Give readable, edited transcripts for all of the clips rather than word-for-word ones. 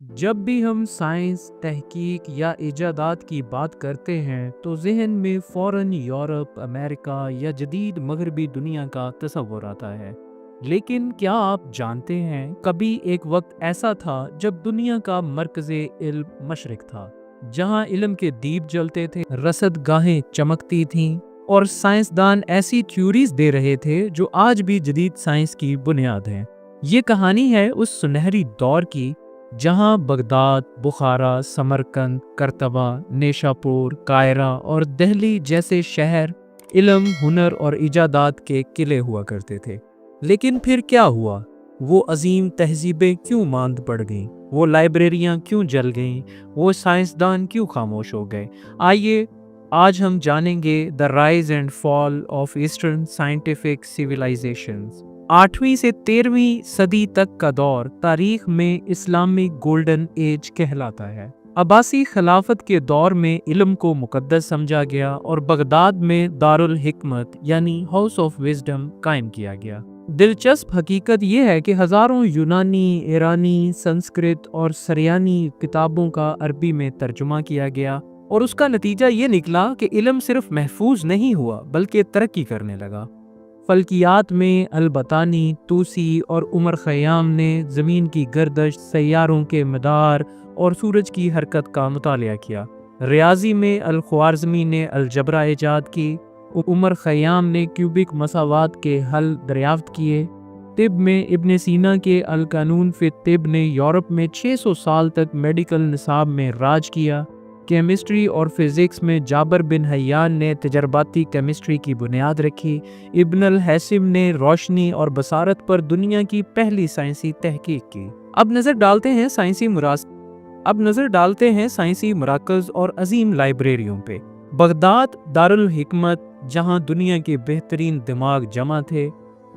जब भी हम साइंस, तहकीक या इजादात की बात करते हैं तो ज़हन में फ़ौरन यूरोप, अमेरिका या जदीद मगरबी दुनिया का तस्वुर आता है। लेकिन क्या आप जानते हैं, कभी एक वक्त ऐसा था जब दुनिया का मरकज़े इल्म मशरिक था, जहां इल्म के दीप जलते थे, रसद गाहें चमकती थीं और साइंसदान ऐसी थ्योरीज दे रहे थे जो आज भी जदीद साइंस की बुनियाद हैं। ये कहानी है उस सुनहरी दौर की जहां बगदाद, बुखारा, समरकंद, करतबा, नेशापुर, कायरा और दिल्ली जैसे शहर इल्म, हुनर और इजादात के किले हुआ करते थे। लेकिन फिर क्या हुआ? वो अजीम तहजीबें क्यों मांद पड़ गईं? वो लाइब्रेरियां क्यों जल गईं? वो साइंसदान क्यों खामोश हो गए? आइए आज हम जानेंगे the rise and fall of eastern scientific civilizations. 8वीं से 13वीं सदी तक का दौर तारीख में इस्लामिक गोल्डन एज कहलाता है। अब्बासी खिलाफत के दौर में इल्म को मुकद्दस समझा गया और बगदाद में दारुल हिकमत यानी हाउस ऑफ विजडम कायम किया गया। दिलचस्प हकीकत यह है कि हजारों यूनानी, ईरानी, संस्कृत और सरयानी किताबों का अरबी में तर्जुमा किया गया और उसका नतीजा ये निकला कि इल्म सिर्फ महफूज नहीं हुआ बल्कि तरक्की करने लगा। फल्कियात में अल-बतानी, तूसी और उमर खयाम ने ज़मीन की गर्दश, सैयारों के मदार और सूरज की हरकत का मुतालिया किया। रियाजी में अल-ख्वारिज़मी ने अलजबरा ईजाद की, उमर खयाम ने क्यूबिक मसावात के हल दरियाफ्त किए। तिब में इब्न सीना के अल-कानून फ़ी तिब ने यूरोप में 600 साल तक मेडिकल निसाब में राज किया। केमिस्ट्री और फिज़िक्स में जाबर बिन हयान ने तजर्बाती केमिस्ट्री की बुनियाद रखी। इब्न अल हैसिम ने रोशनी और बसारत पर दुनिया की पहली साइंसी तहकीक की। अब नज़र डालते हैं साइंसी मराकज़ और अजीम लाइब्रेरियों पे। बगदाद दारुल हिकमत, जहां दुनिया के बेहतरीन दिमाग जमा थे।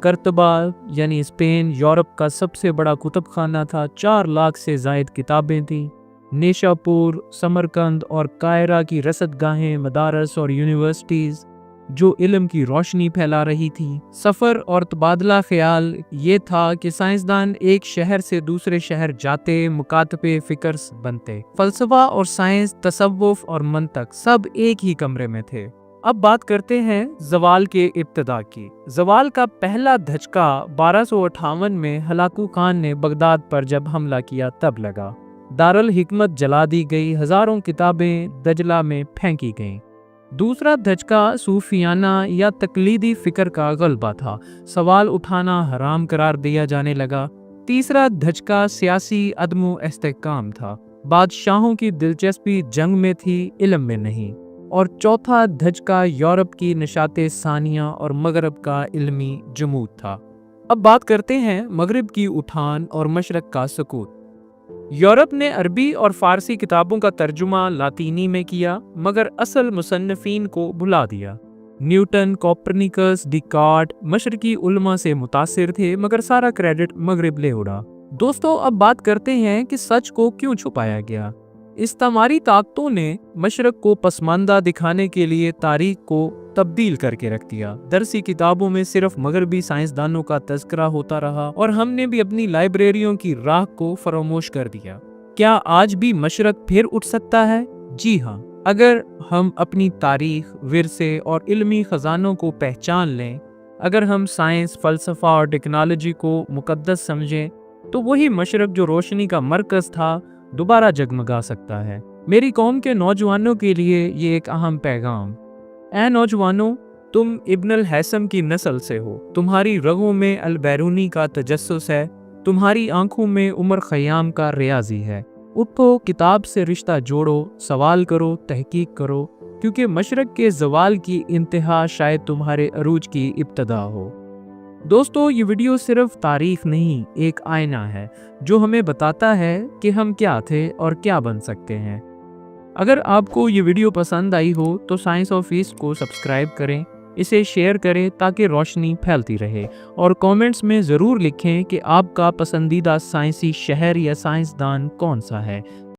करतबा यानी स्पेन यूरोप का सबसे बड़ा कुतुब खाना था, 4 लाख से ज़ायद किताबें थीं। नेशापुर, समरकंद और कायरा की रसदगाहें, मदारस और यूनिवर्सिटीज़ जो इल्म की रोशनी फैला रही थी। सफ़र और तबादला ख्याल ये था कि साइंसदान एक शहर से दूसरे शहर जाते, मुकातबे फ़िक्र बनते। फ़लसफ़ा और साइंस, तसव्वुफ़ और मंतक सब एक ही कमरे में थे। अब बात करते हैं ज़वाल के इब्तिदा की। ज़वाल का पहला धचका 1258 में हलाकू खान ने बगदाद पर जब हमला किया तब लगा। दारुल हिकमत जला दी गई, हजारों किताबें दजला में फेंकी गईं। दूसरा धचका सूफियाना या तकलीदी फिक्र का गलबा था, सवाल उठाना हराम करार दिया जाने लगा। तीसरा धचका सियासी अदमो इस्तेहकाम था, बादशाहों की दिलचस्पी जंग में थी, इल्म में नहीं। और चौथा धचका यूरोप की निशाते सानिया और मगरब का इल्मी जमूद था। अब बात करते हैं मगरब की उठान और मशरक का सकूत। यूरोप ने अरबी और फारसी किताबों का तर्जुमा लातीनी में किया, मगर असल मुसन्निफीन को भुला दिया। न्यूटन, कोपरनिकस, डिकार्ट मशरकी उलमा से मुतासिर थे, मगर सारा क्रेडिट मगरिब ले उड़ा। दोस्तों, अब बात करते हैं कि सच को क्यों छुपाया गया। इस्तामारी ताकतों ने मशरक को पसमानदा दिखाने के लिए तारीख को तब्दील करके रख दिया। दरसी किताबों में सिर्फ मगरबी साइंसदानों का तज़किरा होता रहा और हमने भी अपनी लाइब्रेरियों की राह को फरामोश कर दिया। क्या आज भी मशरक फिर उठ सकता है? जी हाँ, अगर हम अपनी तारीख, विरसे और इल्मी खजानों को पहचान लें, अगर हम साइंस, फ़लसफ़ा और टेक्नोलॉजी को मुकद्दस समझें, तो वही मशरक जो रोशनी का मरकज़ था दोबारा जगमगा सकता है। मेरी कौम के नौजवानों के लिए ये एक अहम पैगाम। ऐ नौजवानों, तुम इब्न अल हैसम की नस्ल से हो, तुम्हारी रगों में अल बैरूनी का तजस्सुस है, तुम्हारी आंखों में उमर खयाम का रियाजी है। उठो, किताब से रिश्ता जोड़ो, सवाल करो, तहकीक करो, क्योंकि मशरक के ज़वाल की इंतहा शायद तुम्हारे अरूज की इब्तदा हो। दोस्तों, ये वीडियो सिर्फ तारीख नहीं, एक आईना है जो हमें बताता है कि हम क्या थे और क्या बन सकते हैं। अगर आपको ये वीडियो पसंद आई हो तो साइंस ऑफ ईस्ट को सब्सक्राइब करें, इसे शेयर करें ताकि रोशनी फैलती रहे, और कमेंट्स में ज़रूर लिखें कि आपका पसंदीदा साइंसी शहर या साइंसदान कौन सा है।